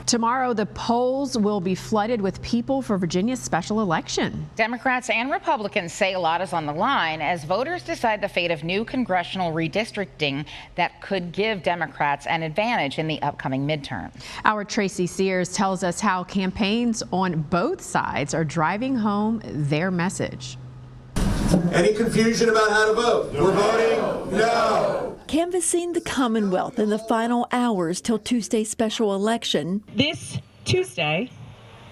Tomorrow, the polls will be flooded with people for Virginia's special election. Democrats and Republicans say a lot is on the line as voters decide the fate of new congressional redistricting that could give Democrats an advantage in the upcoming midterm. Our Tracy Sears tells us how campaigns on both sides are driving home their message. Any confusion about how to vote? We're voting no. Canvassing the Commonwealth in the final hours till Tuesday's special election. This Tuesday,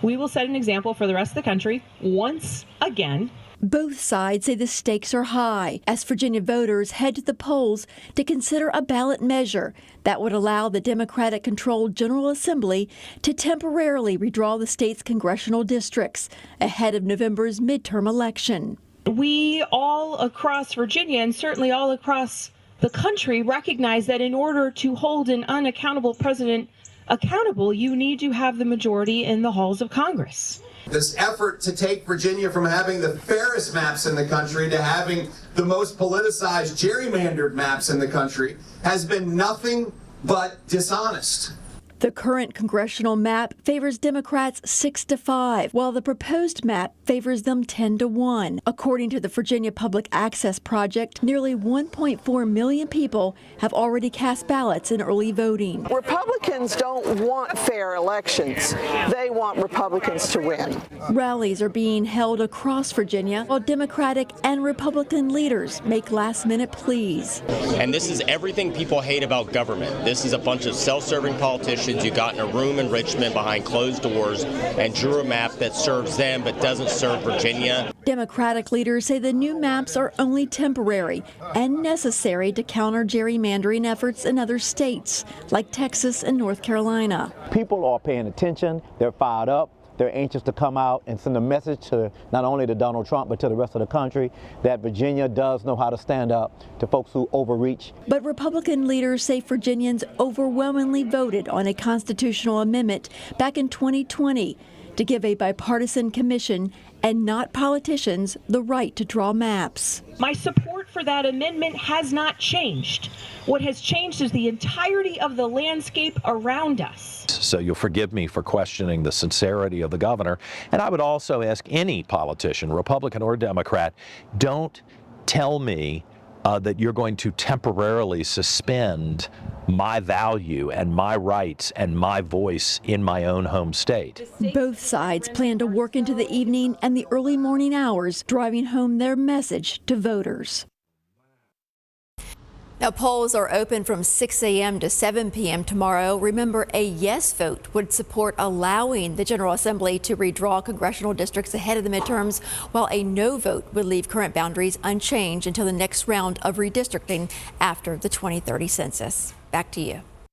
we will set an example for the rest of the country once again. Both sides say the stakes are high as Virginia voters head to the polls to consider a ballot measure that would allow the Democratic-controlled General Assembly to temporarily redraw the state's congressional districts ahead of November's midterm election. We all across Virginia and certainly all across the country recognize that in order to hold an unaccountable president accountable, you need to have the majority in the halls of Congress. This effort to take Virginia from having the fairest maps in the country to having the most politicized, gerrymandered maps in the country has been nothing but dishonest. The current congressional map favors Democrats 6-5, while the proposed map favors them 10-1. According to the Virginia Public Access Project, nearly 1.4 million people have already cast ballots in early voting. Republicans don't want fair elections. They want Republicans to win. Rallies are being held across Virginia while Democratic and Republican leaders make last-minute pleas. And this is everything people hate about government. This is a bunch of self-serving politicians you got in a room in Richmond behind closed doors and drew a map that serves them but doesn't serve Virginia. Democratic leaders say the new maps are only temporary and necessary to counter gerrymandering efforts in other states like Texas and North Carolina. People are paying attention, they're fired up. They're anxious to come out and send a message to not only to Donald Trump, but to the rest of the country that Virginia does know how to stand up to folks who overreach. But Republican leaders say Virginians overwhelmingly voted on a constitutional amendment back in 2020 to give a bipartisan commission and not politicians the right to draw maps. My support for that amendment has not changed. What has changed is the entirety of the landscape around us. So you'll forgive me for questioning the sincerity of the governor. And I would also ask any politician, Republican or Democrat, don't tell me that you're going to temporarily suspend my value and my rights and my voice in my own home state. Both sides plan to work into the evening and the early morning hours, driving home their message to voters. Now, polls are open from 6 a.m. to 7 p.m. tomorrow. Remember, a yes vote would support allowing the General Assembly to redraw congressional districts ahead of the midterms, while a no vote would leave current boundaries unchanged until the next round of redistricting after the 2030 census. Back to you.